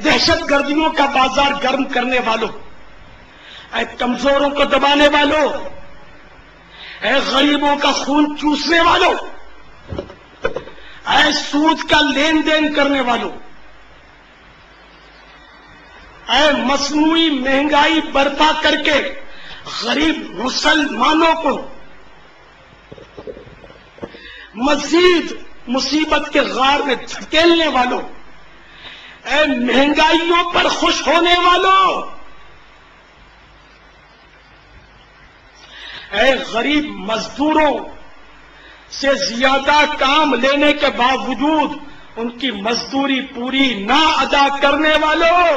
دہشت گردیوں کا بازار گرم کرنے والوں، اے کمزوروں کو دبانے والوں، اے غریبوں کا خون چوسنے والوں، اے سود کا لین دین کرنے والوں، اے مصنوعی مہنگائی برپا کر کے غریب مسلمانوں کو مزید مصیبت کے غار میں دھکیلنے والوں، اے مہنگائیوں پر خوش ہونے والوں، اے غریب مزدوروں سے زیادہ کام لینے کے باوجود ان کی مزدوری پوری نہ ادا کرنے والوں،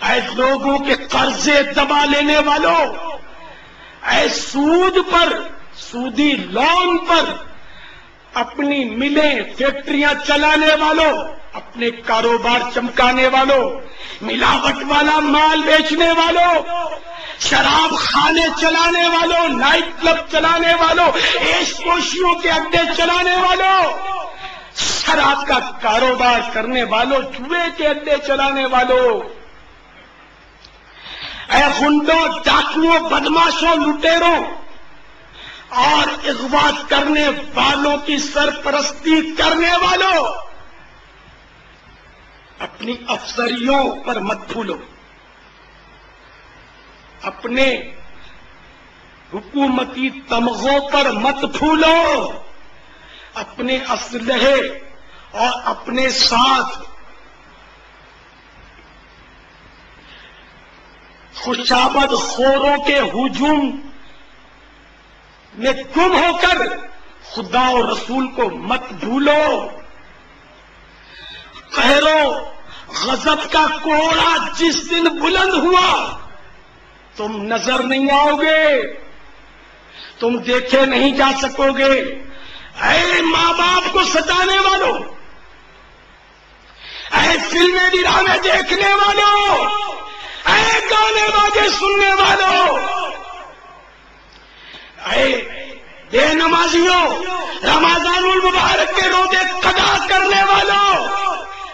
اے لوگوں کے قرضے دبا لینے والوں، اے سود پر، سودی لون پر اپنی ملیں فیکٹریاں چلانے والوں، اپنے کاروبار چمکانے والوں، ملاوٹ والا مال بیچنے والوں، شراب خانے چلانے والوں، نائٹ کلب چلانے والوں، عیش پوشیوں کے اڈے چلانے والوں، شراب کا کاروبار کرنے والوں، جوئے کے اڈے چلانے والوں، اے غنڈوں، ڈاکوؤں، بدماشوں، لٹیروں اور اغوا کرنے والوں کی سرپرستی کرنے والوں، اپنی افسریوں پر مت پھولو، اپنے حکومتی تمغوں پر مت پھولو، اپنے اسلحے اور اپنے ساتھ خوشامد خوروں کے ہجوم میں گم ہو کر خدا اور رسول کو مت بھولو۔ قہر و غضب کا کوڑا جس دن بلند ہوا تم نظر نہیں آؤ گے، تم دیکھے نہیں جا سکو گے۔ اے ماں باپ کو ستانے والوں، اے فلمیں ڈرامے دیکھنے والوں، اے گانے باجے سننے والوں، اے بے نمازیوں، رمضان المبارک کے روزے قضا کرنے والوں،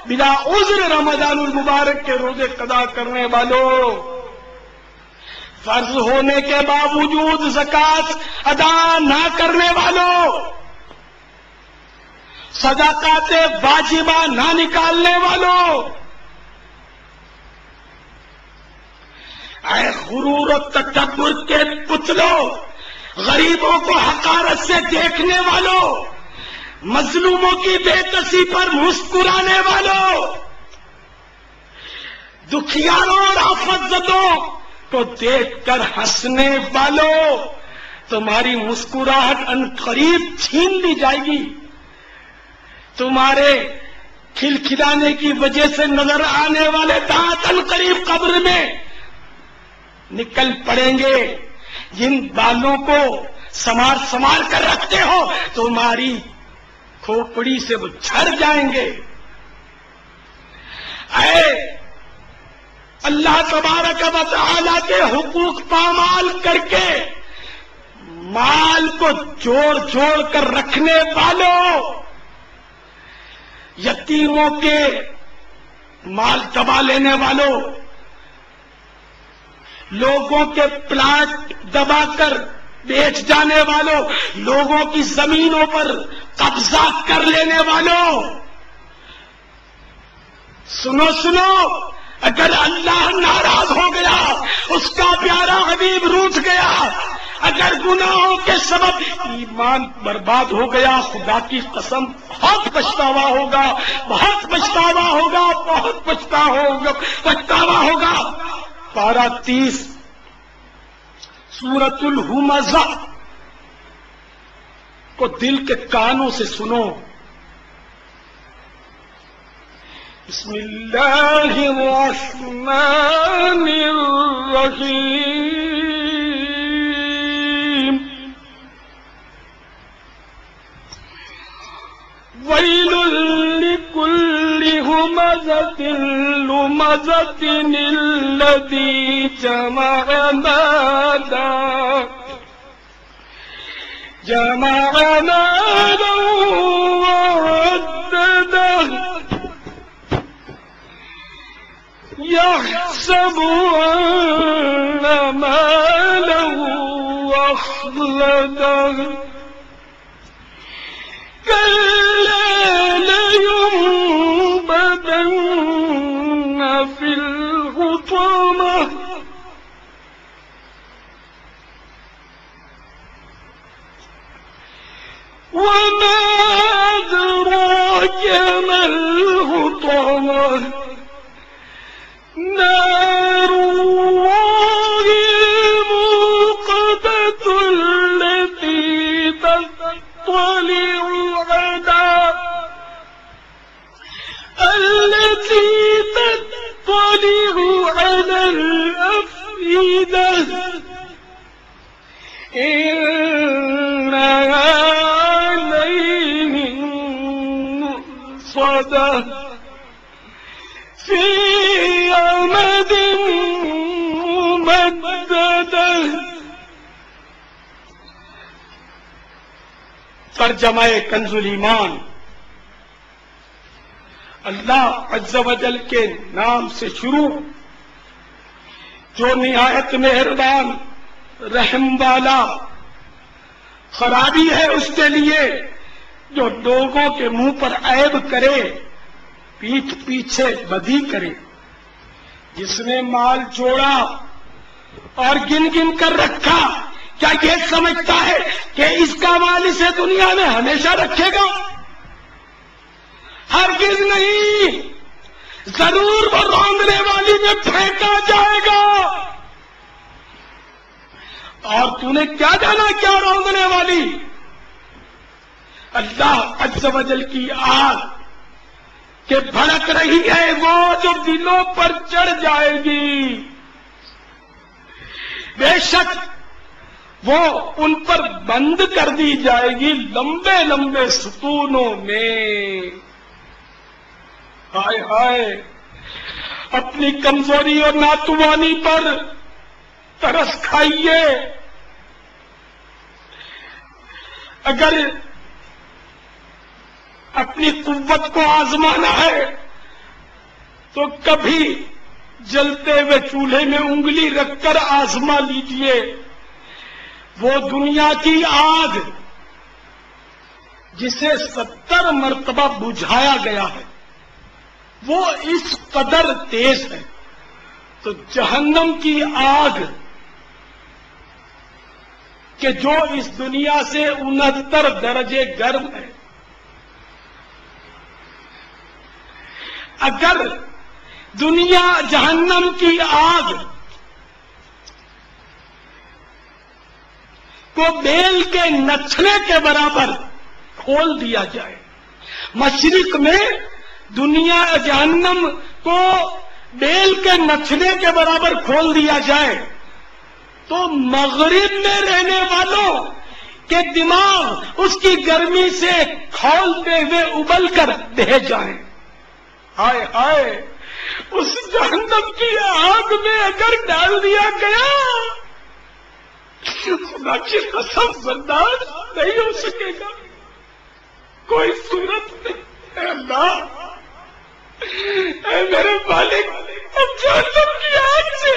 بلا عذر رمضان المبارک کے روزے قضا کرنے والوں، فرض ہونے کے باوجود زکوٰۃ ادا نہ کرنے والوں، صدقات واجبہ نہ نکالنے والوں، اے غرور و تکبر کے پتلوں، غریبوں کو حقارت سے دیکھنے والوں، مظلوموں کی بے کسی پر مسکرانے والوں، دکھیاروں اور آفت زدوں کو دیکھ کر ہنسنے والوں، تمہاری مسکراہٹ ان قریب چھین لی جائے گی، تمہارے کھلکھلانے کی وجہ سے نظر آنے والے دانت ان قریب قبر میں نکل پڑیں گے۔ جن بالوں کو سنوار کر رکھتے ہو تمہاری کھوپڑی سے وہ جھڑ جائیں گے۔ اے اللہ تبارک و تعالی کے حقوق پامال کر کے مال کو جوڑ کر رکھنے والوں، یتیموں کے مال دبا لینے والوں، لوگوں کے پلاٹ دبا کر بیچ جانے والوں، لوگوں کی زمینوں پر قبضہ کر لینے والوں، سنو، اگر اللہ ناراض ہو گیا، اس کا پیارا حبیب روٹھ گیا، اگر گناہوں کے سبب ایمان برباد ہو گیا، خدا کی قسم بہت پچھتاوا ہوگا، بہت پچھتاوا ہوگا، بہت پچھتاوا ہوگا۔ پارہ 30 سورۃ الہمزہ کو دل کے کانوں سے سنو۔ بسم اللہ الرحمن الرحیم۔ ویل لکل ہمزۃ لمزۃ الذی جمع مالا وعددہ يحسب أن ماله أخلده كلا لينبذن في الحطمة وما أدراك ما الحطمة نار الله الموقدة التي تطلع على الأفئدة إنها عليهم مؤصدة في أمد ممددة. ترجمہ کنز الایمان. اللہ عز و جل کے نام سے شروع جو نہایت مہربان رحم والا. خرابی ہے اس کے لیے جو لوگوں کے منہ پر عیب کرے، پیٹھ پیچھے بدی کرے. جس نے مال جوڑا اور گن گن کر رکھا، کیا یہ سمجھتا ہے کہ اس کا مال اسے دنیا میں ہمیشہ رکھے گا؟ ہرگز نہیں. ضرور وہ روندنے والی میں پھینکا جائے گا. اور تو نے کیا جانا کیا روندنے والی؟ اللہ عز و جل کی آگ کہ بھڑک رہی ہے وہ جو دلوں پر چڑھ جائے گی. بے شک وہ ان پر بند کر دی جائے گی لمبے لمبے ستونوں میں. ہائے ہائے، اپنی کمزوری اور ناتوانی پر ترس کھائیے. اگر اپنی قوت کو آزمانا ہے تو کبھی جلتے ہوئے چولہے میں انگلی رکھ کر آزما لیجئے. وہ دنیا کی آگ جسے 70 مرتبہ بجھایا گیا ہے وہ اس قدر تیز ہے، تو جہنم کی آگ کہ جو اس دنیا سے 69 درجے گرم ہے، اگر دنیا جہنم کی آگ کو بیل کے نچھنے کے برابر کھول دیا جائے، مشرق میں دنیا جہنم کو بیل کے نچھنے کے برابر کھول دیا جائے تو مغرب میں رہنے والوں کے دماغ اس کی گرمی سے کھولتے ہوئے ابل کر بہہ جائیں. ہائے ہائے، اس جہنم کی آگ میں اگر ڈال دیا گیا خدا کی قسم برداشت نہیں ہو سکے گا. کوئی صورت نہیں. اے اللہ، اے میرے مالک، اب جہنم کی آگ سے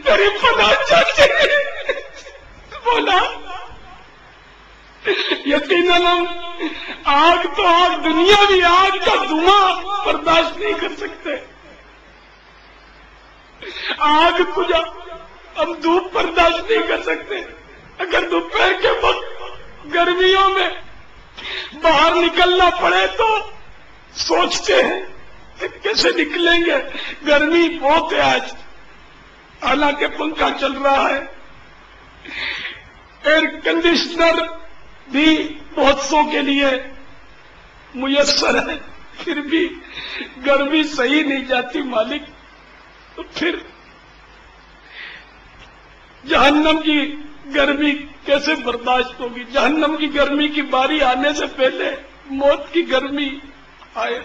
تیری پناہ چاہتے ہیں. بولا یقیناً ہم آگ تو آگ، دنیا بھی آگ کا دھواں برداشت نہیں کر سکتے. آگ کجا ہم دھوپ برداشت نہیں کر سکتے. اگر دوپہر کے وقت گرمیوں میں باہر نکلنا پڑے تو سوچتے ہیں کہ کیسے نکلیں گے، گرمی بہت ہے آج. حالانکہ پنکھا چل رہا ہے، ایئر کنڈیشنر بھی بہت سو کے لیے میسر ہے، پھر بھی گرمی صحیح نہیں جاتی مالک. تو پھر جہنم کی گرمی کیسے برداشت ہوگی؟ جہنم کی گرمی کی باری آنے سے پہلے موت کی گرمی آئے.